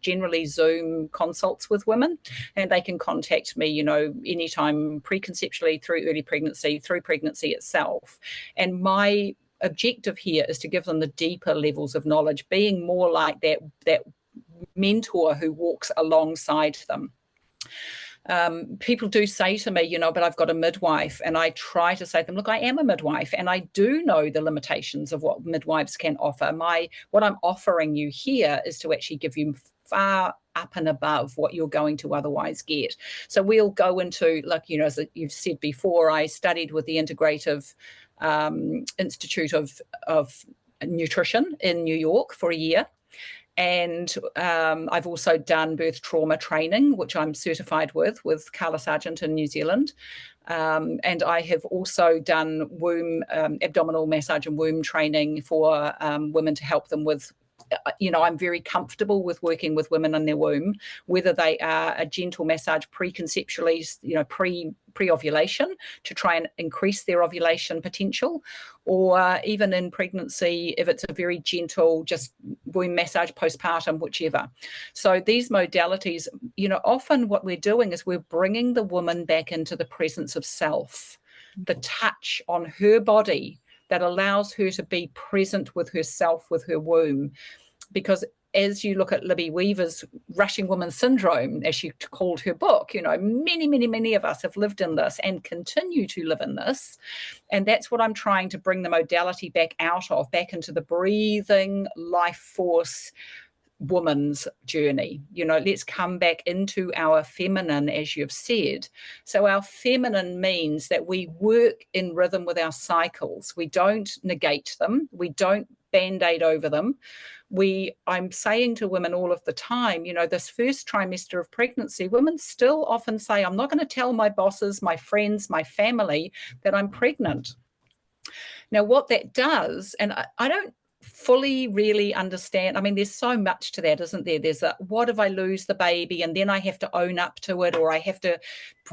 generally Zoom consults with women, and they can contact me, anytime preconceptually, through early pregnancy, through pregnancy itself. And my objective here is to give them the deeper levels of knowledge, being more like that mentor who walks alongside them. People do say to me, but I've got a midwife, and I try to say to them, look, I am a midwife, and I do know the limitations of what midwives can offer. What I'm offering you here is to actually give you far up and above what you're going to otherwise get. So we'll go into, as you've said before, I studied with the Integrative Institute of Nutrition in New York for a year. And I've also done birth trauma training, which I'm certified with Carla Sargent in New Zealand. And I have also done abdominal massage and womb training for women to help them with I'm very comfortable with working with women in their womb, whether they are a gentle massage preconceptually, pre-ovulation to try and increase their ovulation potential, or even in pregnancy, if it's a very gentle, just womb massage postpartum, whichever. So these modalities, often what we're doing is we're bringing the woman back into the presence of self, the touch on her body that allows her to be present with herself, with her womb. Because as you look at Libby Weaver's Rushing Woman Syndrome, as she called her book, many, many, many of us have lived in this and continue to live in this. And that's what I'm trying to bring the modality back out of, back into the breathing life force woman's journey. Let's come back into our feminine, as you've said. So our feminine means that we work in rhythm with our cycles. We don't negate them. We don't band-aid over them. I'm saying to women all of the time, this first trimester of pregnancy, women still often say, I'm not going to tell my bosses, my friends, my family that I'm pregnant. Now, what that does, and I don't fully really understand. I mean, there's so much to that, isn't there? There's what if I lose the baby and then I have to own up to it, or I have to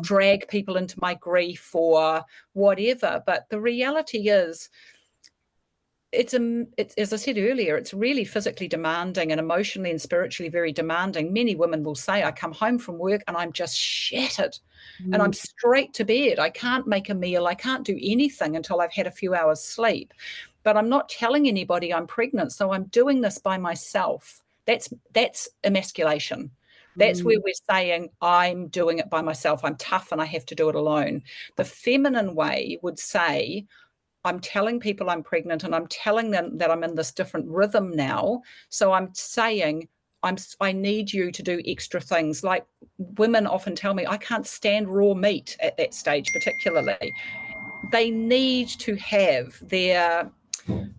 drag people into my grief or whatever. But the reality is, it's as I said earlier, it's really physically demanding and emotionally and spiritually very demanding. Many women will say, I come home from work and I'm just shattered and I'm straight to bed. I can't make a meal. I can't do anything until I've had a few hours sleep. But I'm not telling anybody I'm pregnant, so I'm doing this by myself. That's emasculation. That's where we're saying, I'm doing it by myself. I'm tough and I have to do it alone. The feminine way would say, I'm telling people I'm pregnant and I'm telling them that I'm in this different rhythm now. So I'm saying, I need you to do extra things. Like women often tell me, I can't stand raw meat at that stage particularly. They need to have their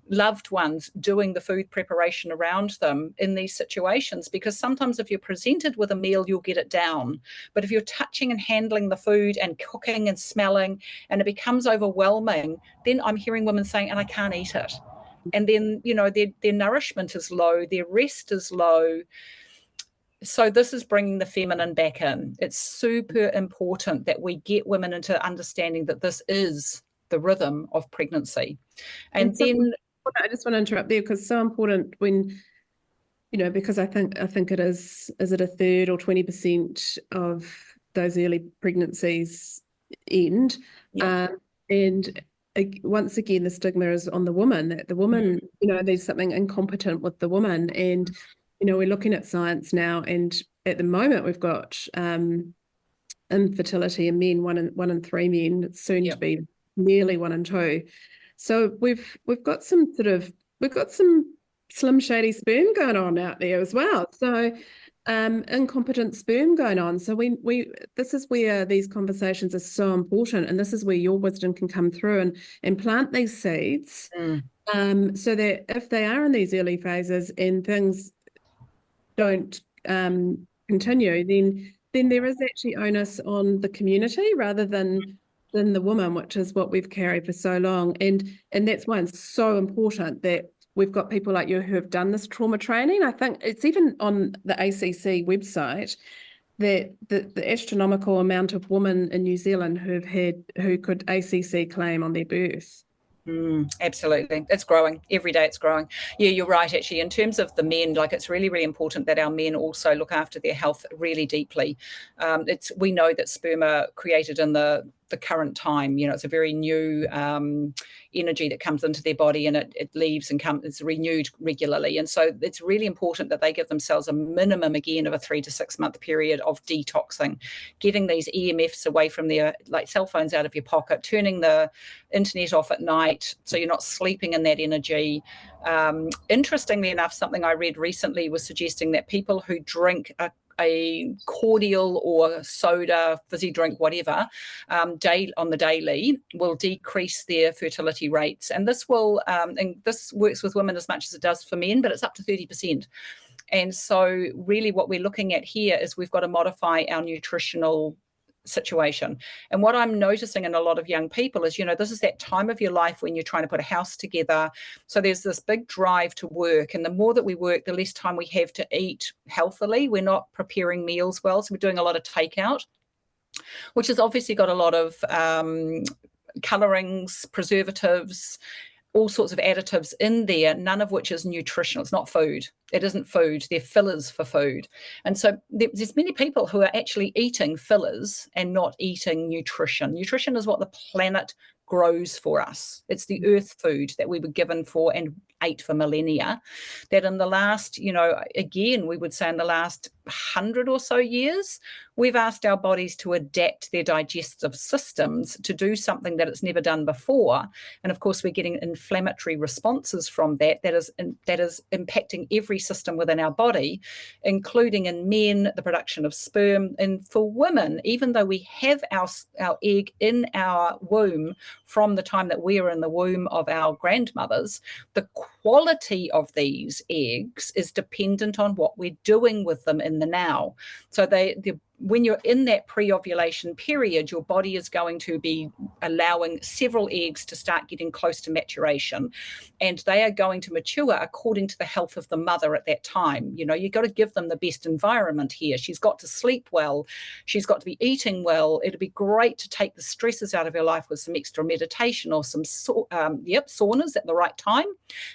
loved ones doing the food preparation around them in these situations, because sometimes if you're presented with a meal, you'll get it down. But if you're touching and handling the food and cooking and smelling and it becomes overwhelming, then I'm hearing women saying, and I can't eat it. And then, their nourishment is low, their rest is low. So this is bringing the feminine back in. It's super important that we get women into understanding that this is the rhythm of pregnancy. And then I just want to interrupt there, because it's so important when, because I think it is it a third or 20% of those early pregnancies end? Yep. And once again, the stigma is on the woman, that the woman, there's something incompetent with the woman. And, we're looking at science now, and at the moment we've got infertility in men, one in three men. It's soon to be nearly 1 in 2. So we've got some slim shady sperm going on out there as well. So incompetent sperm going on. So this is where these conversations are so important, and this is where your wisdom can come through and plant these seeds, so that if they are in these early phases and things don't continue, then there is actually onus on the community rather than the woman, which is what we've carried for so long. And that's why it's so important that we've got people like you who have done this trauma training. I think it's even on the ACC website that the astronomical amount of women in New Zealand who could ACC claim on their birth. Absolutely. It's growing. Every day it's growing. Yeah, you're right, actually. In terms of the men, it's really, really important that our men also look after their health really deeply. We know that sperm are created in the current time. It's a very new energy that comes into their body, and it leaves and it's renewed regularly. And so it's really important that they give themselves a minimum, again, of a 3 to 6 month period of detoxing, getting these EMFs away from their cell phones out of your pocket, turning the internet off at night so you're not sleeping in that energy. Interestingly enough, something I read recently was suggesting that people who drink a cordial or soda, fizzy drink, whatever, on the daily will decrease their fertility rates. And this works with women as much as it does for men, but it's up to 30%. And so really what we're looking at here is we've got to modify our nutritional situation. And what I'm noticing in a lot of young people is, this is that time of your life when you're trying to put a house together. So there's this big drive to work. And the more that we work, the less time we have to eat healthily. We're not preparing meals well. So we're doing a lot of takeout, which has obviously got a lot of colorings, preservatives, all sorts of additives in there, none of which is nutritional. It's not food. It isn't food. They're fillers for food. And so there's many people who are actually eating fillers and not eating nutrition. Nutrition is what the planet grows for us. It's the earth food that we were given for and ate for millennia, that in the last, again, we would say in the last 100 or so years, we've asked our bodies to adapt their digestive systems to do something that it's never done before. And of course, we're getting inflammatory responses from that is impacting every system within our body, including in men, the production of sperm. And for women, even though we have our egg in our womb from the time that we are in the womb of our grandmothers, the quality of these eggs is dependent on what we're doing with them in the now. So when you're in that pre-ovulation period, your body is going to be allowing several eggs to start getting close to maturation, and they are going to mature according to the health of the mother at that time. You've got to give them the best environment here. She's got to sleep well. She's got to be eating well. It'd be great to take the stresses out of her life with some extra meditation or some saunas at the right time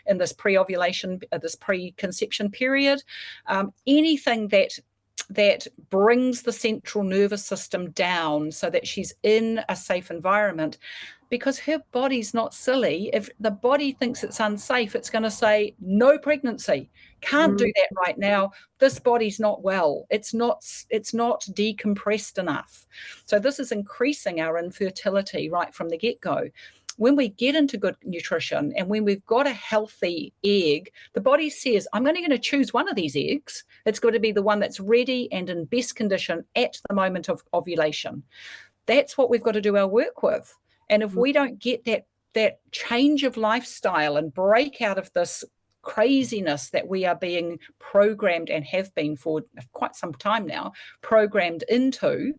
in this pre-ovulation, this preconception period. Anything that brings the central nervous system down so that she's in a safe environment, because her body's not silly. If the body thinks it's unsafe, it's going to say, no pregnancy, can't do that right now. This body's not well. It's not decompressed enough. So this is increasing our infertility right from the get-go. When we get into good nutrition and when we've got a healthy egg, the body says, I'm only going to choose one of these eggs. It's going to be the one that's ready and in best condition at the moment of ovulation. That's what we've got to do our work with. And if we don't get that change of lifestyle and break out of this craziness that we are being programmed and have been for quite some time now, programmed into,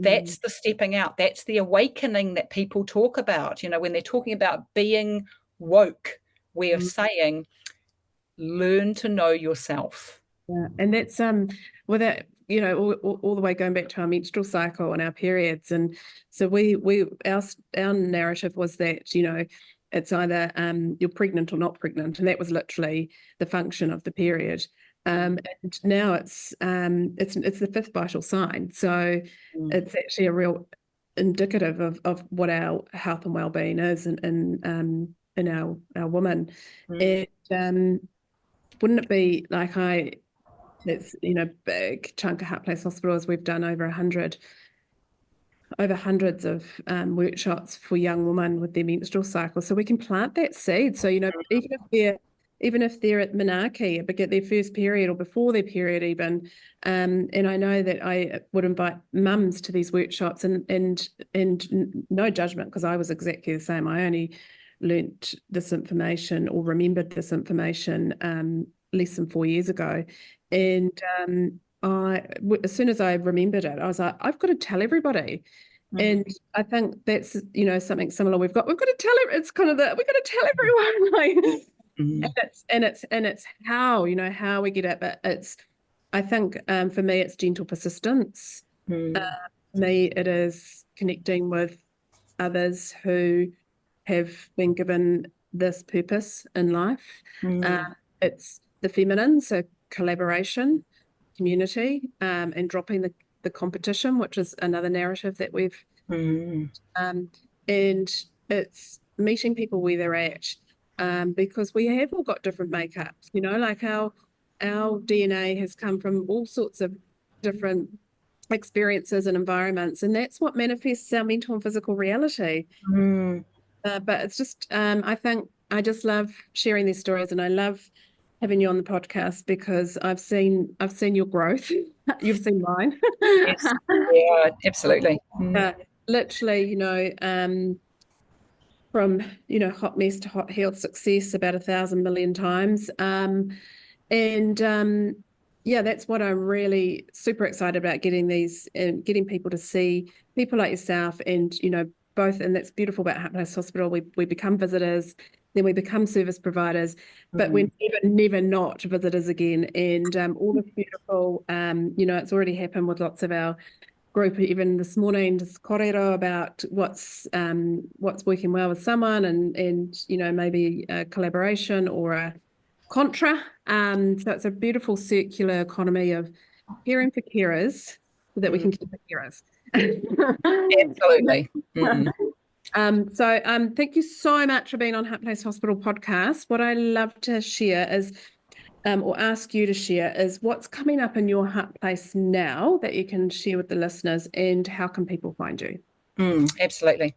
that's the stepping out. That's the awakening that people talk about. When they're talking about being woke, we're saying, learn to know yourself. Yeah, and that's with that, all the way going back to our menstrual cycle and our periods. And so our narrative was that, it's either you're pregnant or not pregnant, and that was literally the function of the period. And now it's the fifth vital sign. So it's actually a real indicative of what our health and well-being is in our woman. And wouldn't it be like it's big chunk of Heart Place Hospitals, we've done over hundreds of workshops for young women with their menstrual cycle, so we can plant that seed. So even if they're at menarche, get their first period or before their period even, and I know that I would invite mums to these workshops, and no judgment, because I was exactly the same. I only learnt this information or remembered this information less than 4 years ago, and as soon as I remembered it, I was like, I've got to tell everybody. And I think that's something similar. We've got to tell it. It's kind of we've got to tell everyone, like. And it's how we get it, but I think for me it's gentle persistence. For me it is connecting with others who have been given this purpose in life. It's the feminine, so collaboration, community, and dropping the competition, which is another narrative that we've and it's meeting people where they're at. Because we have all got different makeups, like our DNA has come from all sorts of different experiences and environments, and that's what manifests our mental and physical reality. But it's just, I think I just love sharing these stories, and I love having you on the podcast because I've seen your growth. You've seen mine. Yes. Yeah, absolutely. Literally, from hot mess to hot health success about 1,000 million times, and Yeah, that's what I'm really super excited about, getting these and getting people to see people like yourself, and both. And that's beautiful about Happiness Hospital. We become visitors, then we become service providers, but we're never not visitors again. And all this beautiful, it's already happened with lots of our group. Even this morning, just kōrero about what's working well with someone, and maybe a collaboration or a contra. So it's a beautiful circular economy of caring for carers so that we can keep the carers. Absolutely. Thank you so much for being on Happiness Hospital podcast. What I love to share is, or ask you to share, is what's coming up in your heart place now that you can share with the listeners, and how can people find you? Absolutely.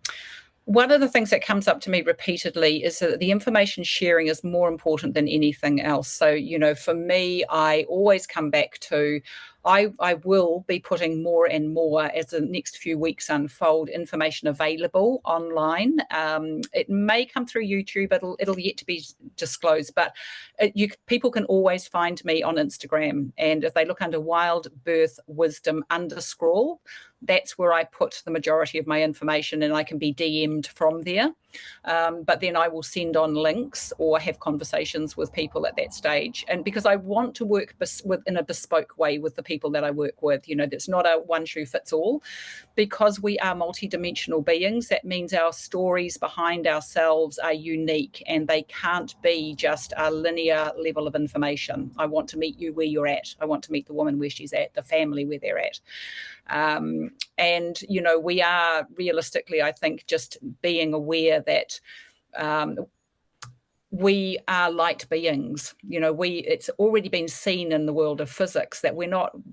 One of the things that comes up to me repeatedly is that the information sharing is more important than anything else. So, for me, I always come back to, I will be putting more and more, as the next few weeks unfold, information available online. It may come through YouTube, it'll yet to be disclosed, but people can always find me on Instagram. And if they look under Wild Birth Wisdom _, that's where I put the majority of my information, and I can be DM'd from there. But then I will send on links or have conversations with people at that stage. And because I want to work in a bespoke way with the people that I work with, that's not a one shoe fits all. Because we are multidimensional beings, that means our stories behind ourselves are unique, and they can't be just a linear level of information. I want to meet you where you're at. I want to meet the woman where she's at, the family where they're at. And we are realistically, I think, just being aware that we are light beings. It's already been seen in the world of physics that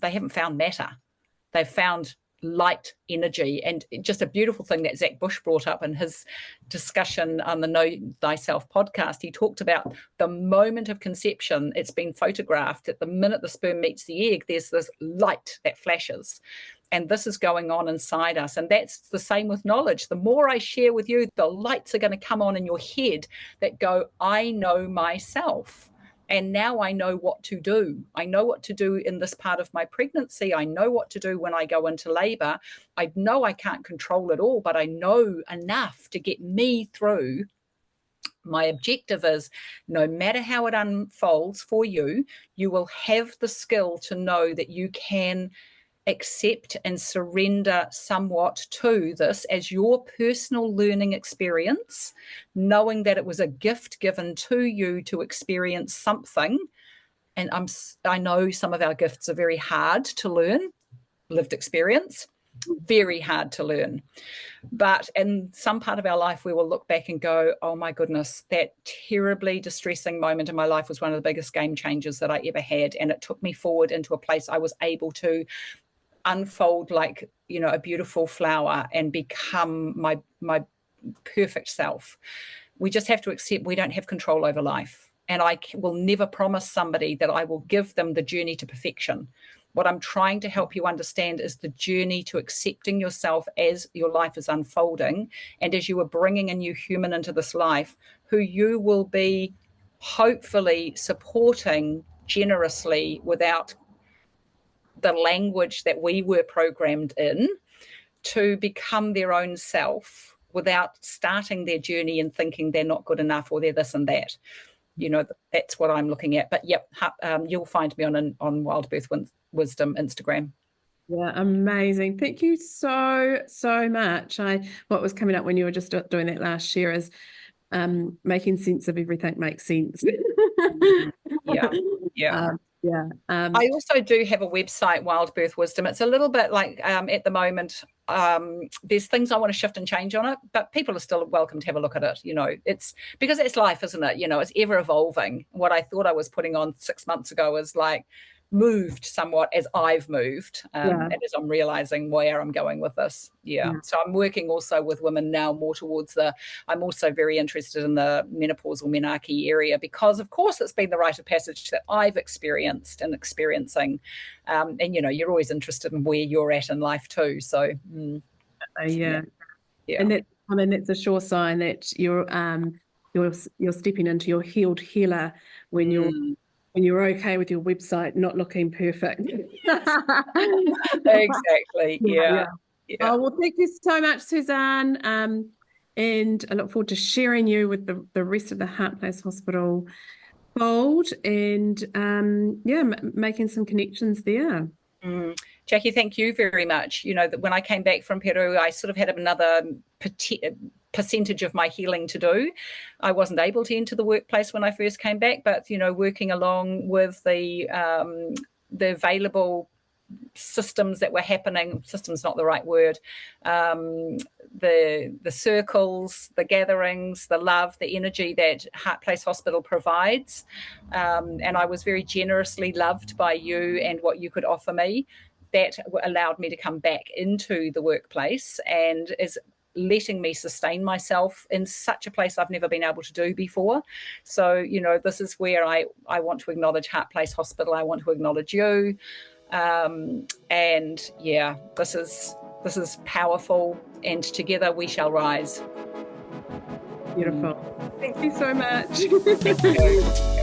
they haven't found matter. They've found light energy. And just a beautiful thing that Zach Bush brought up in his discussion on the Know Thyself podcast. He talked about the moment of conception. It's been photographed. At the minute the sperm meets the egg, there's this light that flashes. And this is going on inside us. And that's the same with knowledge. The more I share with you, the lights are going to come on in your head that go, I know myself. And now I know what to do. I know what to do in this part of my pregnancy. I know what to do when I go into labor. I know I can't control it all, but I know enough to get me through. My objective is, no matter how it unfolds for you, you will have the skill to know that you can accept and surrender somewhat to this as your personal learning experience, knowing that it was a gift given to you to experience something. And I know some of our gifts are very hard to learn, lived experience, very hard to learn. But in some part of our life, we will look back and go, oh my goodness, that terribly distressing moment in my life was one of the biggest game changers that I ever had. And it took me forward into a place I was able to unfold like a beautiful flower and become my perfect self. We just have to accept we don't have control over life, and I will never promise somebody that I will give them the journey to perfection. What I'm trying to help you understand is the journey to accepting yourself as your life is unfolding, and as you are bringing a new human into this life who you will be hopefully supporting generously without the language that we were programmed in, to become their own self without starting their journey and thinking they're not good enough or they're this and that. That's what I'm looking at. But yep, you'll find me on Wild Birth Wisdom Instagram. Yeah, amazing. Thank you so much. What was coming up when you were just doing that last year is making sense of everything makes sense. Yeah. I also do have a website, Wild Birth Wisdom. It's a little bit like at the moment, there's things I want to shift and change on it, but people are still welcome to have a look at it. It's because it's life, isn't it? It's ever evolving. What I thought I was putting on 6 months ago is like moved somewhat as I've moved, and as I'm realizing where I'm going with this. So I'm working also with women now more towards I'm also very interested in the menopausal menarche area, because of course it's been the rite of passage that I've experienced and experiencing, and you're always interested in where you're at in life too. So and that's a sure sign that you're stepping into your healed healer when you're when you're okay with your website not looking perfect. Exactly. Yeah. Oh, well, thank you so much, Suzanne. And I look forward to sharing you with the rest of the Heart Place Hospital fold and making some connections there. Jackie, thank you very much. You know, that when I came back from Peru, I sort of had another percentage of my healing to do. I wasn't able to enter the workplace when I first came back, but, you know, working along with the available systems that were happening, system's not the right word, the circles, the gatherings, the love, the energy that Heart Place Hospital provides. And I was very generously loved by you and what you could offer me. That allowed me to come back into the workplace and is letting me sustain myself in such a place I've never been able to do before. So, you know, this is where I want to acknowledge Heart Place Hospital. I want to acknowledge you. And yeah, this is powerful, and together we shall rise. Beautiful. Thank you so much. Thank you.